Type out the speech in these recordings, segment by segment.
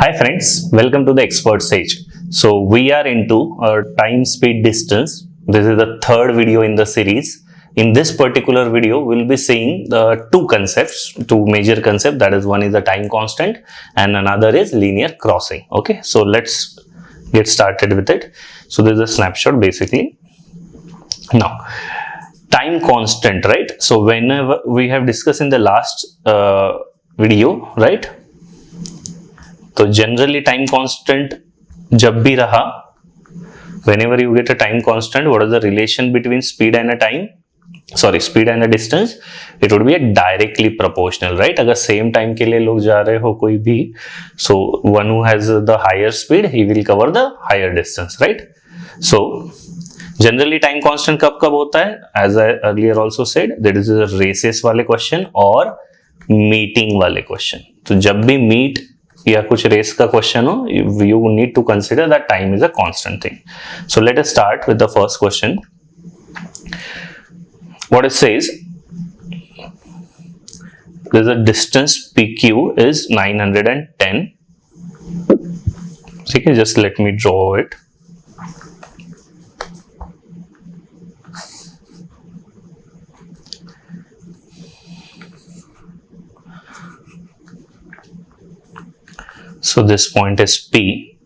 Hi friends, welcome to the Expert Sage. So we are into time, speed, distance. This is the third video in the series. In this particular video, we'll be seeing the two major concepts. That is, one is the time constant and another is linear crossing. Okay, so let's get started with it. So this is a snapshot basically. Now, time constant, right? So whenever we have discussed in the last video, right? तो generally time constant जब भी रहा, whenever you get a time constant, what is the relation between speed and a time, speed and a distance? It would be a directly proportional, right? अगर same time के लिए लोग जा रहे हो कोई भी, so one who has the higher speed, he will cover the higher distance, right? So generally time constant कब कब होता है? As I earlier also said, that is a races वाले क्वेश्चन और मीटिंग वाले क्वेश्चन. तो जब भी मीट या कुछ रेस का क्वेश्चन हो, you need to consider that time is a constant thing. So let us start with the first question. What it says, there's a distance PQ is 910. Okay, just let me draw it. So this point is P.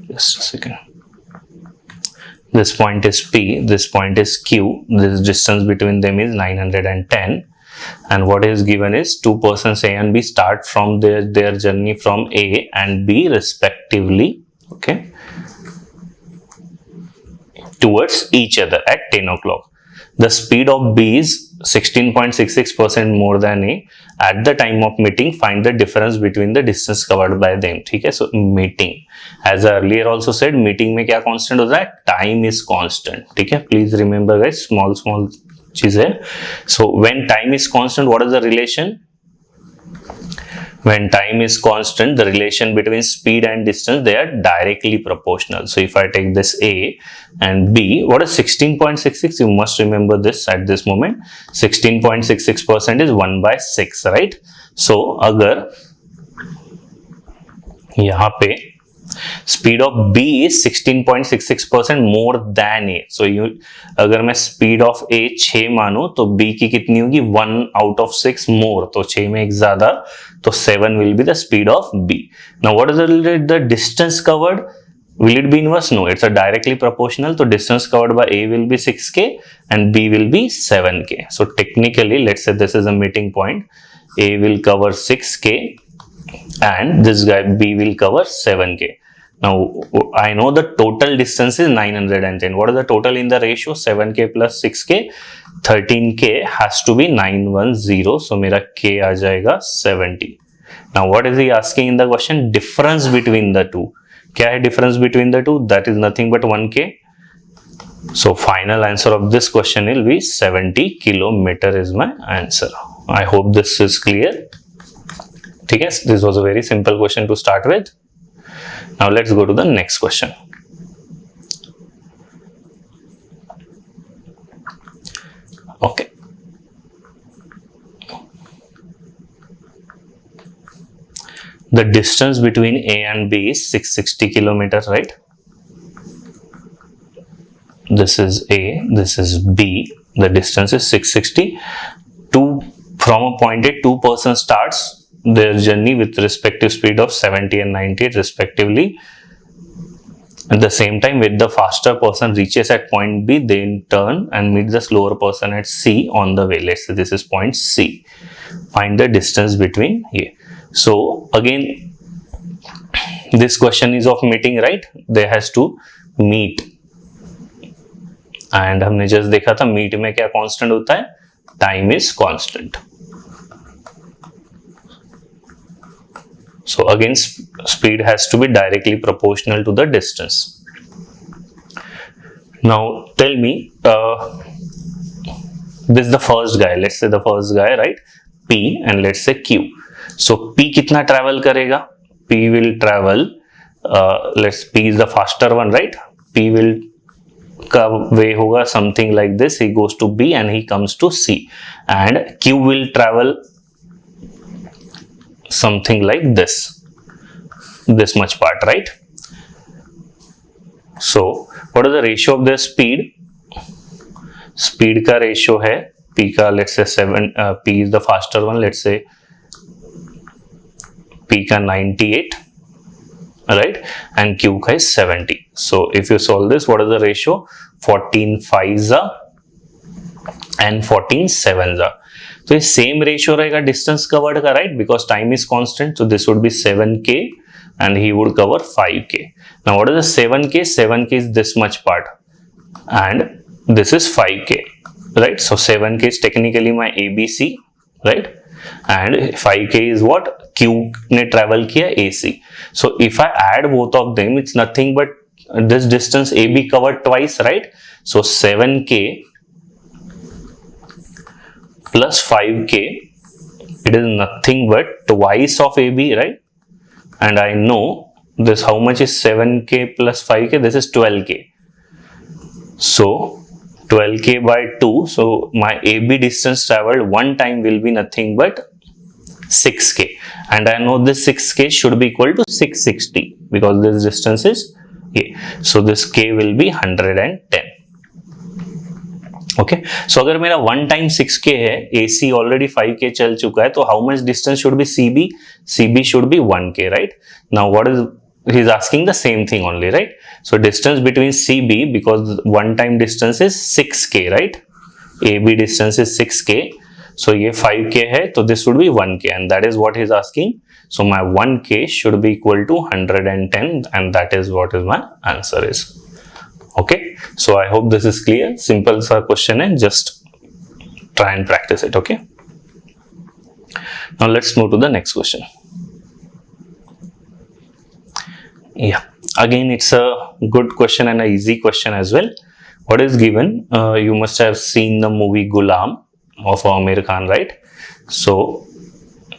Just a second. This point is P. This point is Q. This distance between them is 910. And what is given is two persons A and B start from their journey from A and B respectively. Okay. Towards each other at 10 o'clock. The speed of B is 16.66% more than A. At the time of meeting, find the difference between the distance covered by them. ठीक है, so meeting. As I earlier also said, meeting में क्या constant होता है? Time is constant. ठीक है, please remember guys, small चीजें. So when time is constant, what is the relation? When time is constant, the relation between speed and distance, they are directly proportional. So if I take this A and B, what is 16.66? You must remember this at this moment. 16.66% is 1 by 6, right? So अगर यहाँ पे speed of B is 16.66% more than A. So अगर मैं speed of A 6 मानूं तो B की कितनी होगी? 1 out of 6 more. तो 6 में एक ज्यादा, तो 7 will be the speed of B. Now what is the distance covered? Will it be inverse? No, it's a directly proportional. So distance covered by A will be 6K and B will be 7K. So technically, let's say this is a meeting point. A will cover 6K and this guy B will cover 7K. Now I know the total distance is 910. What is the total in the ratio? 7K plus 6K. 13K has to be 910. So मेरा K आ जाएगा 70. Now what is he asking in the question? Difference between the two. क्या है difference between the two? That is nothing but 1K. So final answer of this question will be 70 kilometer is my answer. I hope this is clear. ठीक है, this was a very simple question to start with. Now let's go to the next question. Okay. The distance between A and B is 660 kilometers, right? This is A, this is B. The distance is 660. From a point A, two persons starts their journey with respective speed of 70 and 90 respectively. At the same time, with the faster person reaches at point B, they in turn and meet the slower person at C on the way. Let's say this is point C. Find the distance between here. So again, this question is of meeting, right? They has to meet. And हमने just देखा था meet में क्या constant होता है? Time is constant. So again, speed has to be directly proportional to the distance. Now tell me, this is the first guy. Let's say the first guy, right? P and let's say Q. So P कितना travel करेगा? P will travel. P is the faster one, right? P will का way होगा something like this. He goes to B and he comes to C. And Q will travel something like this. this much part, right? So what is the ratio of the speed? Speed का ratio है p का, let's say 7, p is the faster one, let's say p का 98, right, and q का is 70. So if you solve this, what is the ratio? 14 5s and 14 7s. तो ये same ratio रहेगा distance covered का, right, because time is constant. So this would be 7k and he would cover 5k. Now what is the 7k? 7k is this much part and this is 5k, right? So 7k is technically my ABC, right, and 5k is what q ने travel किया AC. So if I add both of them, it's nothing but this distance AB covered twice, right? So 7k plus 5k, it is nothing but twice of AB, right? And I know this, how much is 7k plus 5k? This is 12k. So 12k by 2, so my AB distance traveled one time will be nothing but 6k, and I know this 6k should be equal to 660 because this distance is a. So this k will be 110. Okay, सो अगर मेरा one time 6k है, AC already 5k चल चुका है, तो how much distance should be CB? CB should be 1k, right? Now what is he is asking the same thing only, right? So distance between CB, because one time distance is 6k, right? AB distance is 6k, so ये 5k है, तो this would be 1k, and that is what he is asking. So my 1k should be equal to 110, and that is what is my answer is. Okay, so I hope this is clear. Simple सा question है, just try and practice it. Okay, now let's move to the next question. Yeah, again it's a good question and an easy question as well. What is given? You must have seen the movie Gulam of Amir Khan, right? So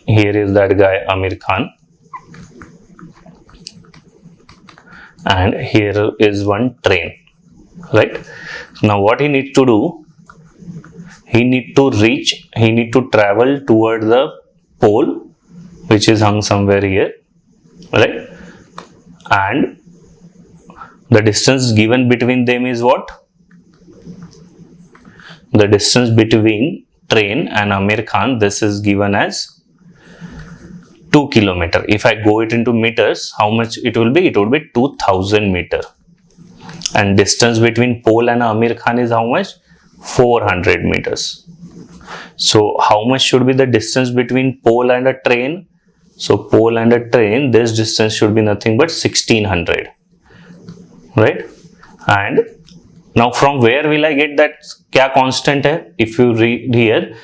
here is that guy Amir Khan, and here is one train, right? Now what he needs to do, he need to travel toward the pole, which is hung somewhere here, right? And the distance given between them is what? The distance between train and Amir Khan, this is given as 2 kilometer. If I go it into meters, how much it will be? It would be 2000 meter. And distance between pole and Amir Khan is how much? 400 meters. So how much should be the distance between pole and a train? So pole and a train, this distance should be nothing but 1600, right? And now from where will I get that? क्या constant है? If you read here,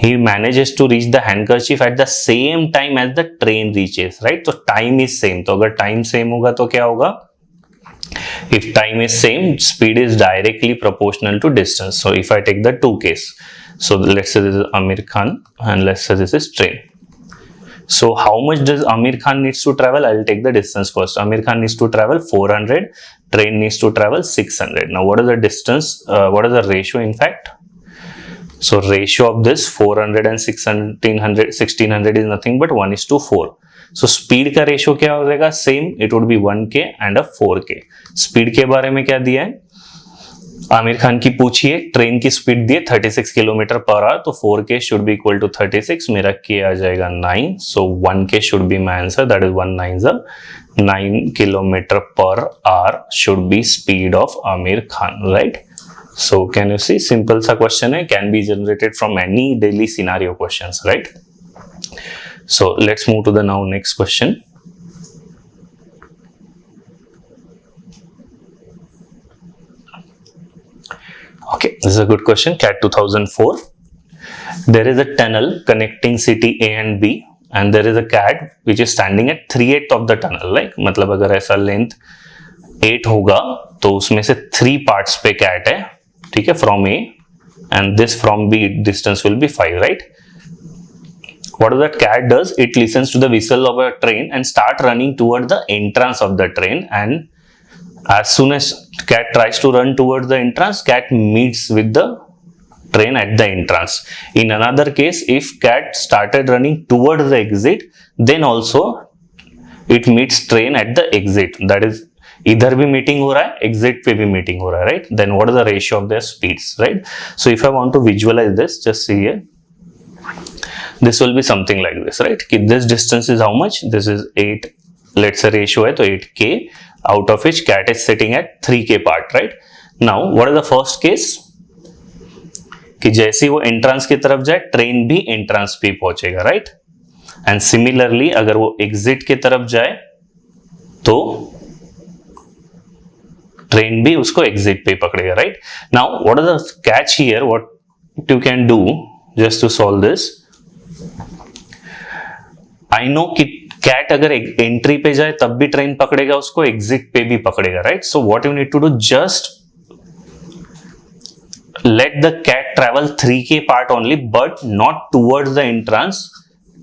he manages to reach the handkerchief at the same time as the train reaches, right? So time is same. तो अगर time same होगा तो क्या होगा? If time is same, speed is directly proportional to distance. So if I take the two case, so let's say this is Amir Khan and let's say this is train. So how much does Amir Khan needs to travel? I will take the distance first. Amir Khan needs to travel 400, train needs to travel 600. Now what is the distance? What is the ratio in fact? So ratio of this 400 and 1600 is nothing but 1:4. So speed का ratio क्या हो जाएगा? Same, it would be 1k and a 4k. Speed के बारे में क्या दिया है? आमिर खान की पूछिए, ट्रेन की स्पीड दी है 36 किलोमीटर पर आवर, तो 4k should be equal to 36, मेरा k आ जाएगा 9, so 1k should be my answer, that is 1 9 9 kilometre per hour should be speed of Aamir Khan, right? So can you see, simple सा question है, can be generated from any daily scenario questions, right? So let's move to the now next question. Okay, this is a good question. CAT 2004. There is a tunnel connecting city A and B, and there is a cat which is standing at 3/8 of the tunnel. Like, मतलब अगर ऐसा length 8 होगा, तो उसमें से 3 parts पे cat है, ठीक है, from A, and this from B distance will be 5, right? What does that cat does? It listens to the whistle of a train and start running toward the entrance of the train, and as soon as cat tries to run towards the entrance, cat meets with the train at the entrance. In another case, if cat started running towards the exit, then also it meets train at the exit. That is, इधर भी meeting हो रहा है, exit पे भी meeting हो रहा है, right? Then what is the ratio of their speeds, right? So if I want to visualise this, just see here, this will be something like this, right? कि this distance is how much? This is 8, let's say ratio है तो 8k, out of which cat is sitting at 3k part, right? Now what is the first case? कि जैसे वो entrance की तरफ जाए, train भी एंट्रांस पे पहुंचेगा, राइट? एंड सिमिलरली अगर वो एग्जिट की तरफ जाए तो ट्रेन भी उसको एग्जिट पे पकड़ेगा, right? Now what is the catch here? What you can do just to solve this, I know कि कैट अगर एंट्री पे जाए तब भी ट्रेन पकड़ेगा उसको, एग्जिट पे भी पकड़ेगा, right? So what you need to do, just let the cat travel 3k part only, but not towards the entrance,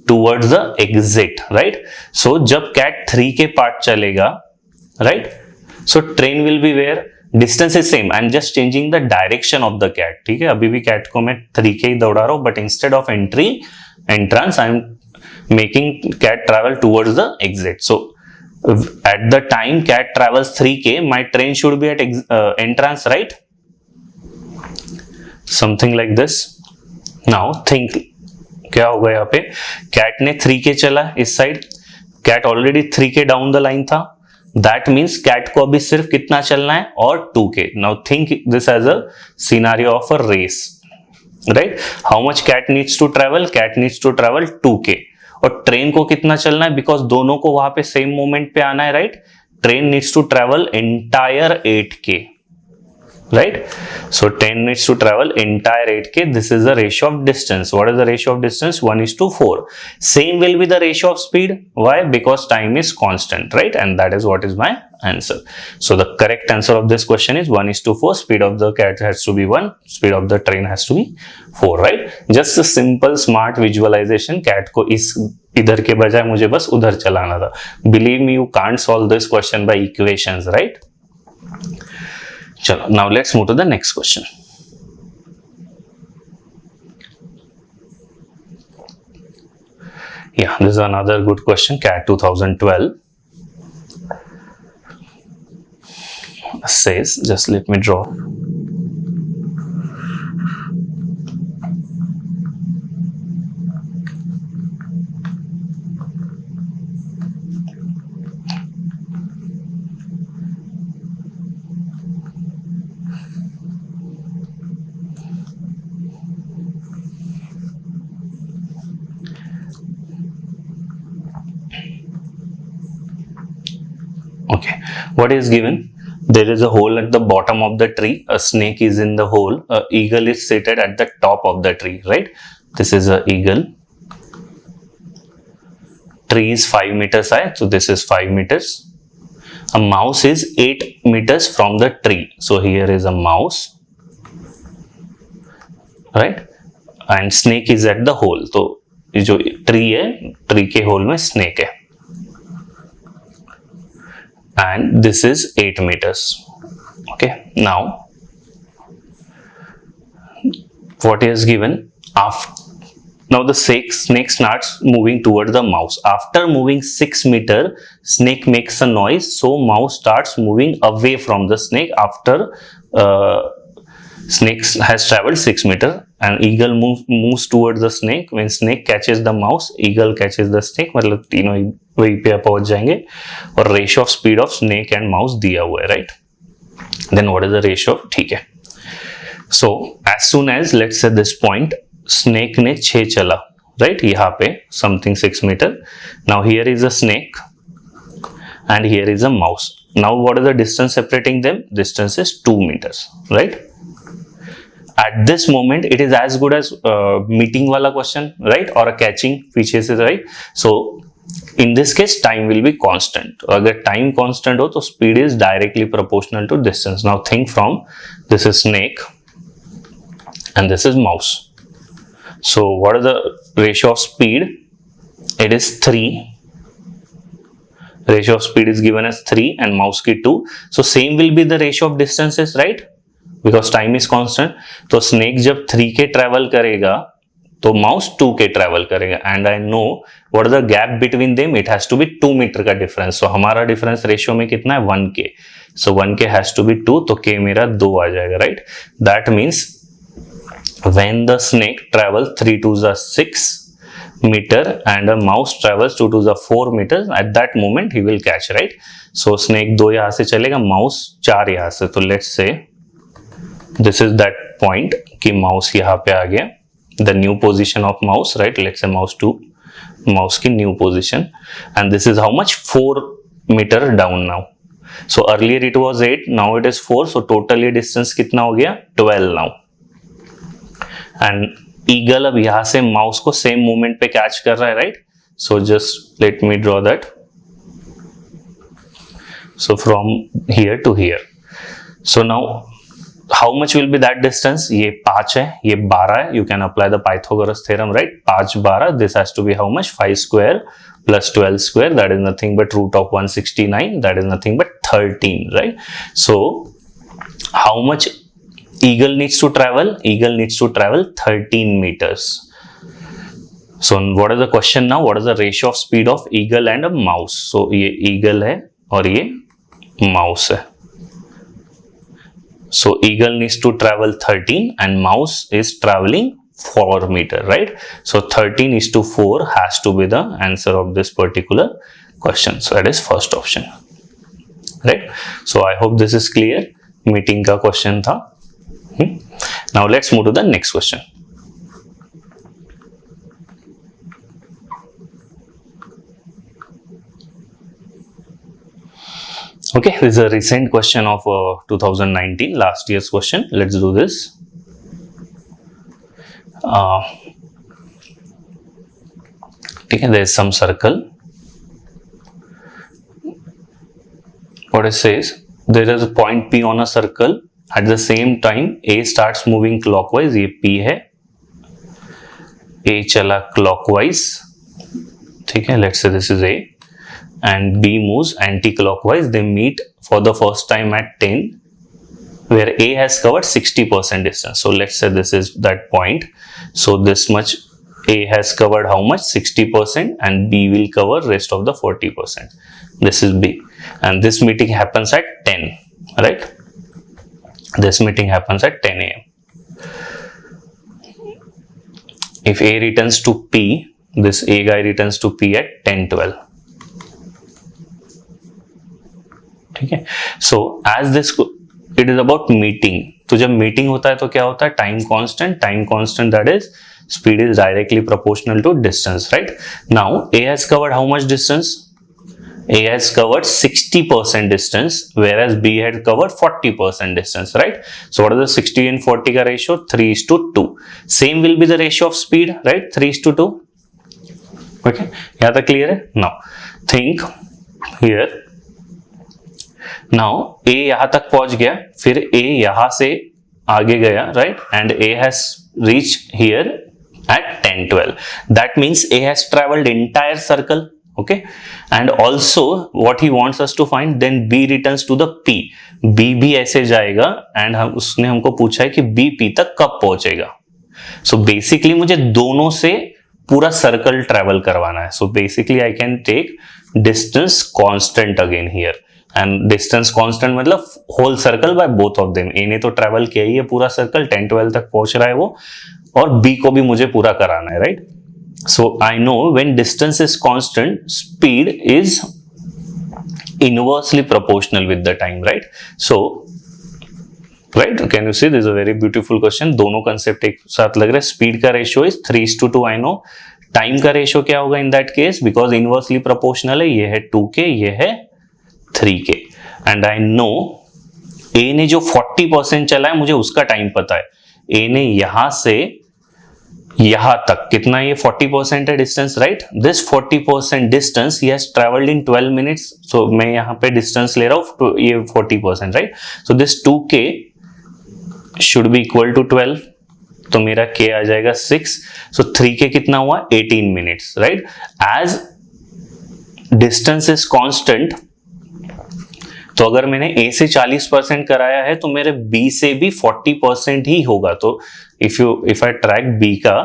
towards the exit, right? So जब cat 3k part चलेगा, right? So train will be where? Distance is same. I'm just changing the direction of the cat. ठीक है, अभी भी cat को मैं 3k ही दौड़ा रहा हूँ, but instead of entrance, I'm making cat travel towards the exit. So at the time cat travels 3k, my train should be at entrance, right? Something like this. Now think, क्या होगा यहाँ पे? Cat ने 3k चला इस साइड, cat already 3k down the line था, that means cat को अभी सिर्फ कितना चलना है? और 2k. Now think this as a scenario of a race, right? How much cat needs to travel? Cat needs to travel 2k. और train को कितना चलना है? बिकॉज दोनों को वहां पे सेम मोमेंट पे आना है, right? Train needs to travel entire 8k, right? So train needs to travel entire 8k. This is the ratio of distance. What is the ratio of distance? 1:4. Same will be the ratio of speed. Why? Because time is constant, right? And that is what is my answer. So the correct answer of this question is 1:4. Speed of the cat has to be 1, speed of the train has to be 4, right? Just a simple smart visualization. Cat को इस इधर के बजाय मुझे बस उधर चलाना था. Believe me, you can't solve this question by equations, right? चलो, now let's move to the next question. Yeah, this is another good question, CAT 2012 says, just let me draw. Okay, what is given? There is a hole at the bottom of the tree, a snake is in the hole, a eagle is seated at the top of the tree, right? This is a eagle. Tree is 5 meters high, so this is 5 meters. A mouse is 8 meters from the tree, so here is a mouse, right? And snake is at the hole, तो ये जो tree है, tree के hole में snake है. And this is 8 meters. Okay, now what is given? Now the snake starts moving toward the mouse. After moving 6 meters, snake makes a noise, so mouse starts moving away from the snake. After snake has traveled 6 meters, and eagle moves towards the snake. When snake catches the mouse, eagle catches the snake. मतलब तीनों वहीं पे पहुंच जाएंगे. और ratio of speed of snake and mouse दिया हुआ है, right? Then what is the ratio? ठीक है, so as soon as let's say this point, snake ने 6 चला, राइट? यहाँ पे something 6 metre. Now here is a snake and here is a mouse. Now what is the distance separating them? Distance is 2 meters, right? At this moment it is as good as meeting wala question, right? Or a catching पीछे से, right? So in this case time will be constant. अगर time constant हो तो speed is directly proportional to distance. Now think from, this is snake and this is mouse. So what is the ratio of speed? It is 3. Ratio of speed is given as 3 and mouse की 2. So same will be the ratio of distances, right? Because time is constant. तो snake जब 3k travel करेगा तो mouse 2k travel करेगा and I know what is the gap between them, it has to be 2 metre का difference. So हमारा difference ratio में कितना है 1k. So 1k has to be 2, तो k मेरा 2 आ जाएगा, right. That means when the snake travels 3 to the 6 meter and a mouse travels 2 to the 4 meters, at that moment he will catch, right. So snake 2 यहां से चलेगा, mouse 4 यहां से. तो let's say this is that point कि mouse यहां पे आ गया, the new position of mouse, right. Let's say mouse 2, mouse की new position, and this is how much 4 meter down now. So earlier it was 8, now it is 4, so total ये distance कितना हो गया 12 now. And eagle अब यहां से mouse को same moment पे कैच कर रहा है, right. So just let me draw that. So from here to here, so now how much will be that distance. ये 5 है, ये 12 है. You can apply the Pythagoras theorem, right. 5 12, this has to be how much 5 square plus 12 square, that is nothing but root of 169, that is nothing but 13, right. So how much eagle needs to travel? Eagle needs to travel 13 meters. So what is the question now? What is the ratio of speed of eagle and a mouse? So ये eagle है और ये mouse है. So eagle needs to travel 13 and mouse is traveling 4 meter, right. So 13 is to 4 has to be the answer of this particular question. So that is first option, right. So I hope this is clear. Meeting का question था. Now let's move to the next question. Okay, this is a recent question of 2019, last year's question. Let's do this. Okay, there is some circle. What it says, there is a point P on a circle. At the same time A starts moving clockwise. ये P है, A चला clockwise, ठीक है. Let's say this is A and B moves anti-clockwise. They meet for the first time at 10, where A has covered 60% distance. So let's say this is that point. So this much A has covered how much 60%, and B will cover rest of the 40%. This is B, and this meeting happens at 10, right. This meeting happens at 10 a.m. If A returns to P, this A guy returns to P at 10:12. ठीक है. So as this, it is about meeting. तो जब meeting होता है तो क्या होता है, time constant, that is speed is directly proportional to distance, right. Now A has covered how much distance? A has covered 60% distance, whereas B had covered 40% distance, right. So what is the 60 and 40 का ratio? 3:2. Same will be the ratio of speed, right. 3:2. Okay, यहाँ तक clear है. Now think here. Now A यहाँ तक पहुंच गया, फिर A यहाँ से आगे गया, right, and A has reached here at 10:12. That means A has traveled entire circle. Okay, and also what he wants us to find, then B returns to the P. B भी ऐसे जाएगा and उसने हमको पूछा है कि B P तक कब पहुंचेगा. So basically मुझे दोनों से पूरा सर्कल ट्रेवल करवाना है. So basically I can take distance constant again here, and distance constant मतलब whole circle by both of them. A ने तो ट्रेवल किया ही है पूरा सर्कल, 10-12 तक पहुंच रहा है वो, और B को भी मुझे पूरा कराना है, right. So I know when distance is constant, speed is inversely proportional with the time, right. So right, can you see this is a very beautiful question. दोनों concept एक साथ लग रहे हैं. Speed का ratio is 3:2. I know. Time का ratio क्या होगा in that case, because inversely proportional है. ये है 2k, ये है 3k, and I know A ने जो 40% चला है मुझे उसका टाइम पता है. A ने यहां से यहां तक कितना, ये 40% है distance, right. This 40% distance he has travelled in 12 minutes. So मैं यहां पे डिस्टेंस ले रहा हूं, ये 40%, right. So this 2k should be equal to 12, तो मेरा k आ जाएगा 6. सो 3k कितना हुआ, 18 minutes, right. As distance is constant, तो अगर मैंने A से 40% कराया है तो मेरे B से भी 40% ही होगा. तो if I track B का,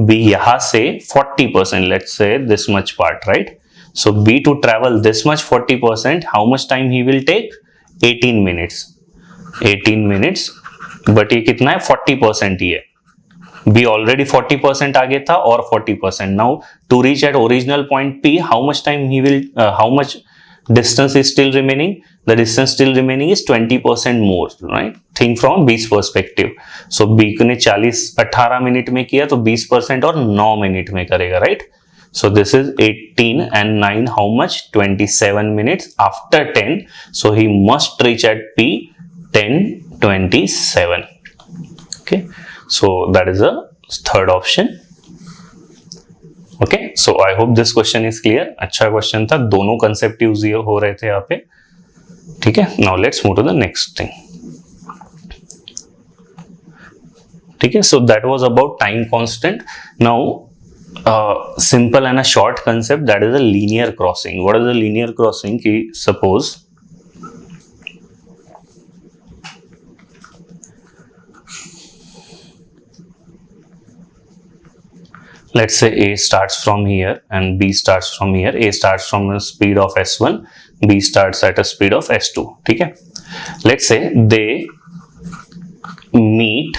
B यहाँ से 40%, let's say this much part, right? So B to travel this much 40%, how much time he will take? 18 minutes. 18 minutes, but ये कितना है? 40% ही है. B already 40% आगे था और 40%. Now to reach at original point P, how much time he will, how much distance is still remaining? The distance still remaining is 20% more, right? Think from B's perspective. So B ने 18 minute में किया तो 20% और 9 minute में करेगा, right? So this is 18 and 9, how much? 27 minutes after 10. So he must reach at P 10:27. Okay. So that is the third option. Okay, so I hope this question is clear. अच्छा question था, दोनों concept use हो रहे थे यहाँ पे. ठीक है, now let's move to the next thing. ठीक है, so that was about time constant. Now simple and a short concept, that is a linear crossing. What is a linear crossing? कि suppose let's say A starts from here and B starts from here. A starts from a speed of s1, B starts at a speed of s2. ठीक है, let's say they meet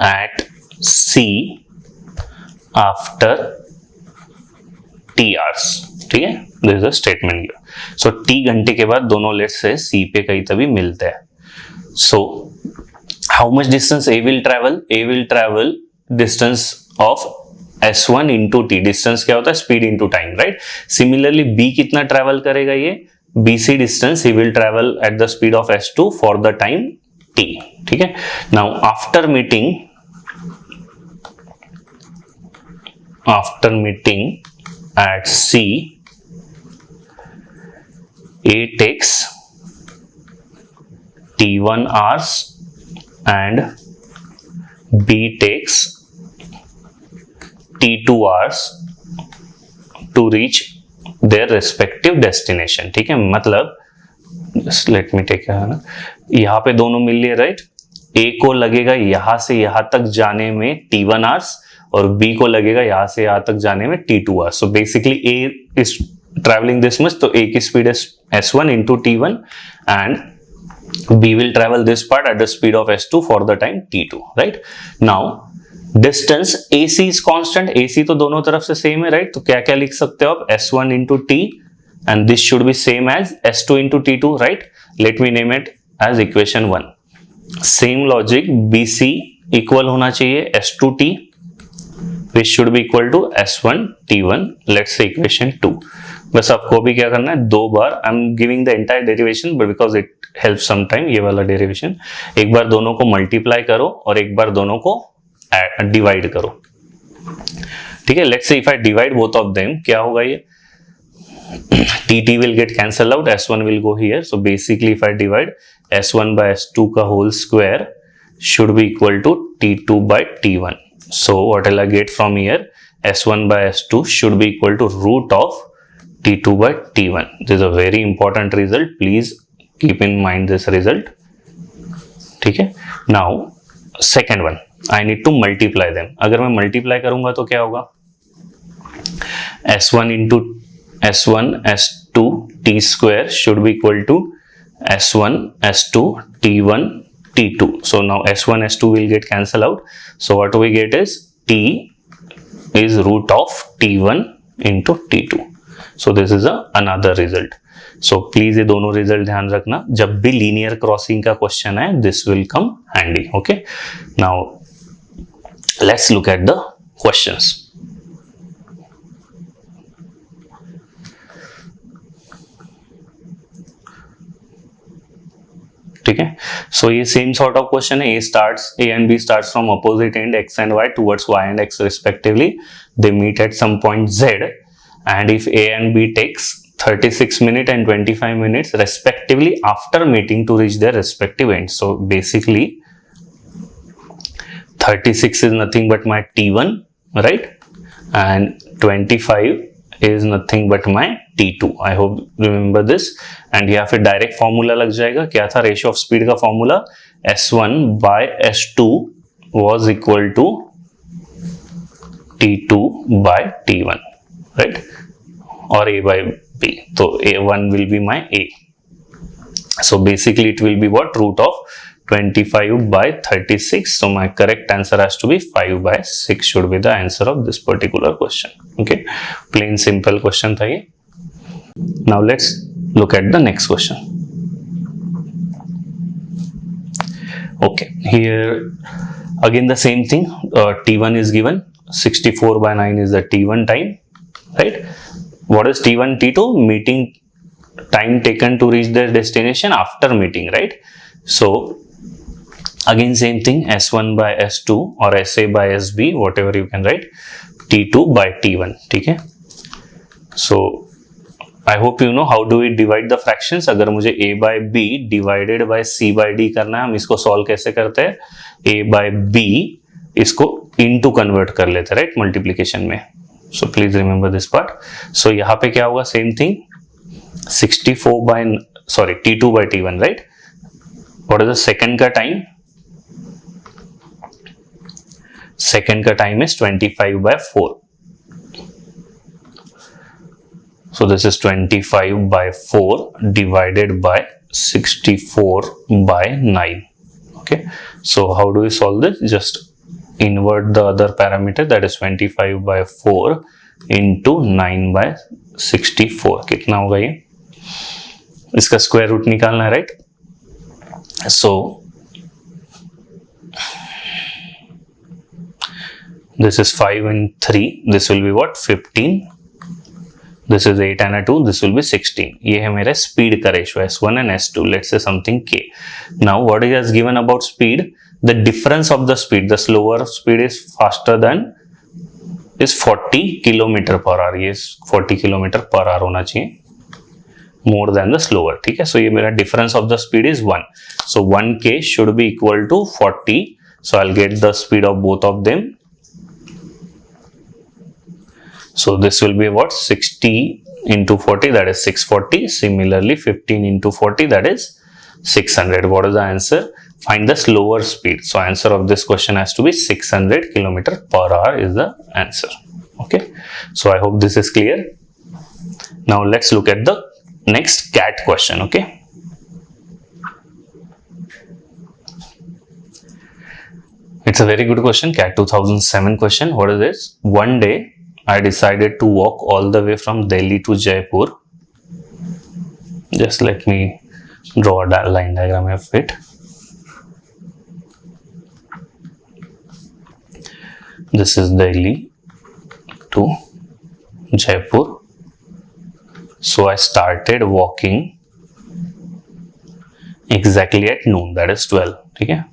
at C after T hours. ठीक है, this is a statement here. So T घंटे के बाद दोनों let's say C पे कहीं तभी मिलते हैं. So how much distance A will travel? A will travel distance of s1 into t. Distance क्या होता है? Speed into time, right? Similarly b कितना ट्रेवल करेगा? ये bc distance he will travel at the speed of s2 for the time t. ठीक है, now after meeting at c, a takes t1 hours and b takes T2 hours to reach their respective destination. ठीक है, मतलब let me take यहाँ पे दोनों मिल लिए, right? A को लगेगा यहाँ से यहाँ तक जाने में T1 hours और B को लगेगा यहाँ से यहाँ तक जाने में T2 hours. So basically A is traveling this much, तो A की speed is S1 into T1 and B will travel this part at the speed of S2 for the time T2, right? Now distance AC is constant. AC तो दोनों तरफ से same है, right? तो क्या क्या लिख सकते हो आप? S1 into T and this should be same as S2 into T2, right? Let me name it as equation 1. Same logic, BC equal होना चाहिए S2T, which should be equal to S1 T1. Let's say equation 2. बस आपको भी क्या करना है? 2 बार I am giving the entire derivation but because it help some time, ये वाला डेरिवेशन एक बार दोनों को मल्टीप्लाई करो और एक बार दोनों को डिवाइड करो. ठीक है, let's say if I divide both of them, क्या होगा? ये tt will get cancelled out, s1 will go here. So basically if I divide, s1 by s2 का whole square should be equal to t2 by t1. So what will I get from here? s1 by s2 should be equal to root of t2 by t1. This is a very important result, please keep in mind this result. ठीक है, now second one, I need to multiply them. अगर मैं multiply करूंगा तो क्या होगा? s1 into s1 s2 t square should be equal to s1 s2 t1 t2. So now s1 s2 will get cancelled out. So what we get is t is root of t1 into t2. So this is another result. So please ये दोनों result ध्यान रखना, जब भी linear crossing का question है this will come handy. Okay, now let's look at the questions. ठीक है, सो ये सेम सॉर्ट ऑफ क्वेश्चन है. A and B starts from opposite end x and y towards y and x respectively. They meet at some point z, and if A and B takes 36 minutes and 25 minutes respectively after meeting to reach their respective ends. So basically 36 is nothing but my T1, right? And 25 is nothing but my T2. I hope remember this. And यहाँ फिर direct formula लग जाएगा. क्या था ratio of speed का formula? S1 by S2 was equal to T2 by T1, right? Or A by B. So A1 will be my A. So basically it will be what? Root of 25 by 36. So my correct answer has to be 5 by 6 should be the answer of this particular question. Okay, plain simple question tha ye. Now let's look at the next question. Okay, here again the same thing. T1 is given, 64 by 9 is the T1 time, right? What is T1, T2? Meeting time taken to reach their destination after meeting, right? So again same thing, S1 by S2 or SA by SB, whatever you can write, T2 by T1. ठीक है, so I hope you know how do we divide the fractions. अगर मुझे A by B divided by C by D करना है, हम इसको solve कैसे करते हैं? A by B इसको into convert कर लेते हैं, right? multiplication में. So please remember this part. So यहाँ पे क्या होगा? Same thing, 64 by T2 by T1, right? What is the second का time? Second का time is 25 by 4. So this is 25 by 4 divided by 64 by 9. Okay, so how do we solve this? Just invert the other parameter, that is 25 by 4 into 9 by 64. कितना होगा ये? इसका square root निकालना है, right? So this is 5 and 3, this will be what? 15. This is 8 and a 2, this will be 16. ये है मेरे speed का ratio, S1 and S2. Let's say something K. Now what he has given about speed? The difference of the speed, the slower speed is faster than is 40 km per hour. ये 40 km per hour होना चाहिए, more than the slower. ठीक है, so ये मेरा difference of the speed is 1. So 1K should be equal to 40. So I'll get the speed of both of them. So this will be what? 60 into 40, that is 640. Similarly 15 into 40, that is 600. What is the answer? Find the slower speed. So answer of this question has to be 600 km per hour is the answer. Okay, so I hope this is clear. Now let's look at the next CAT question. Okay, it's a very good question, CAT 2007 question. What is this? One day I decided to walk all the way from Delhi to Jaipur. Just let me draw a line diagram of it. This is Delhi to Jaipur. So I started walking exactly at noon, that is 12. ठीक है?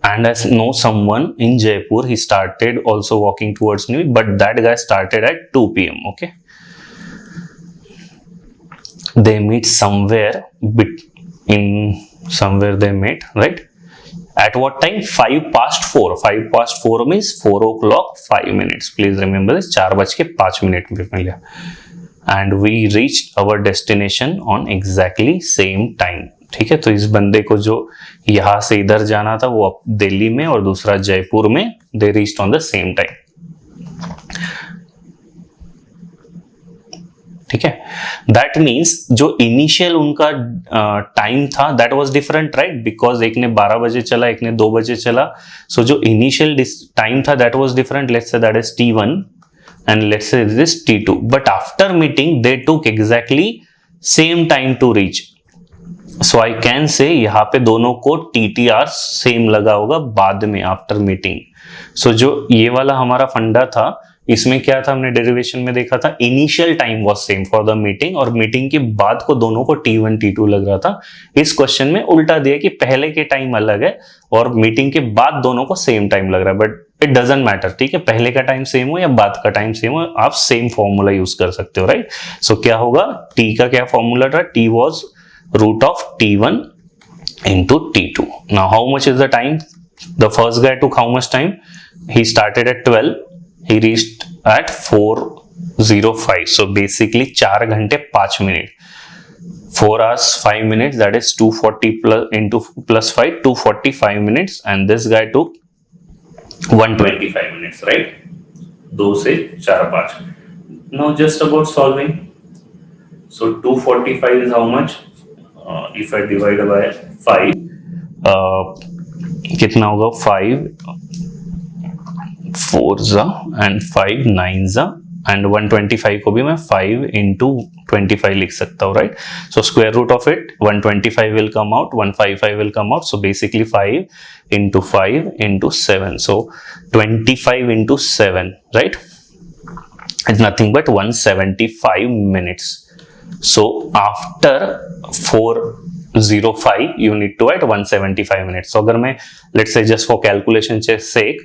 And I know someone in Jaipur, he started also walking towards me, but that guy started at 2 p.m. Okay, they meet somewhere somewhere they met, right? At what time? 5 past 4. 5 past 4 means 4 o'clock 5 minutes. Please remember this, 4:05 पे मिला. And we reached our destination on exactly same time. ठीक है, तो इस बंदे को जो यहां से इधर जाना था वो दिल्ली में और दूसरा जयपुर में, they reached on the same time. ठीक है, दैट मीन्स जो इनिशियल उनका टाइम था that was different, right? Because एक ने 12 बजे चला, एक ने 2 बजे चला. सो जो इनिशियल टाइम था that was different. Let's say that is T1 and let's say this T2. But after meeting they took exactly same time to reach. So I can say यहाँ पे दोनों को TTR सेम लगा होगा बाद में after meeting. सो जो ये वाला हमारा फंडा था, इसमें क्या था, हमने डेरिवेशन में देखा था initial time was same for the meeting और मीटिंग के बाद को दोनों को T1 T2 लग रहा था. इस क्वेश्चन में उल्टा दिया कि पहले के टाइम अलग है और मीटिंग के बाद दोनों को सेम टाइम लग रहा है. बट इट डजंट मैटर, ठीक है, पहले का टाइम सेम हो या बाद का टाइम सेम हो, आप सेम फॉर्मूला यूज कर सकते हो, राइट? सो क्या होगा, T का क्या फॉर्मूला था? T was root of T1 into T2. Now how much is the time? The first guy took how much time? He started at 12, he reached at 4:05. So basically 4 घंटे 5 minute. 4 hours 5 minutes, that is 240 plus into plus 5, 245 minutes, and this guy took 125 minutes, right? 2 से 4 5. Now just about solving. So 245 is how much? If I divide by 5, कितना होगा? 5 4 जा and 5 9 जा, and 125 को भी मैं 5 into 25 लिख सकता हूँ, right? So square root of it, 125 will come out, 155 will come out. So basically 5 into 5 into 7. So 25 into 7, right? It's nothing but 175 minutes. So after 405, you need to add 175 minutes. So अगर मैं let's say just for calculation sake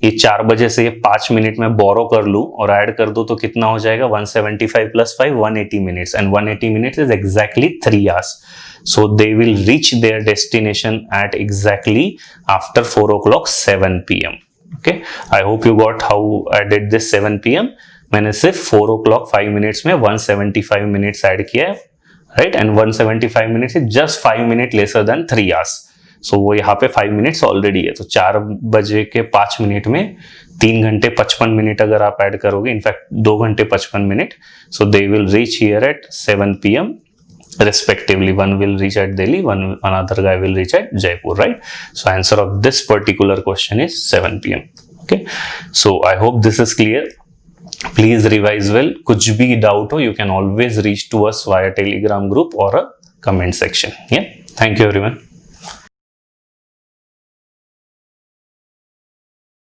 ये 4 बजे से ये 5 minute में बोरो कर लूं और ऐड कर दूं तो कितना हो जाएगा? 175 plus 5, 180 minutes, and 180 minutes is exactly 3 hours. So they will reach their destination at exactly after 4 o'clock 7 p.m. Okay, I hope you got how I did this 7 p.m. मैंने सिर्फ 4 o'clock 5 minutes में 175 minutes add किया है, right? And 175 minutes is just 5 minutes lesser than 3 hours. सो वो यहाँ पे 5 minutes already है, तो 4 बजे के 5 मिनट में 3 घंटे 55 मिनट अगर आप ऐड करोगे, इनफैक्ट 2 घंटे 55 minute, so they will reach here eight 7 p.m. respectively. One will reach at Delhi, another guy will reach at Jaipur, right? So answer of this particular question is 7 p.m. Okay, so I hope this is clear. Please revise well. कुछ भी doubt हो, you can always reach to us via Telegram group or a comment section. Yeah, thank you everyone.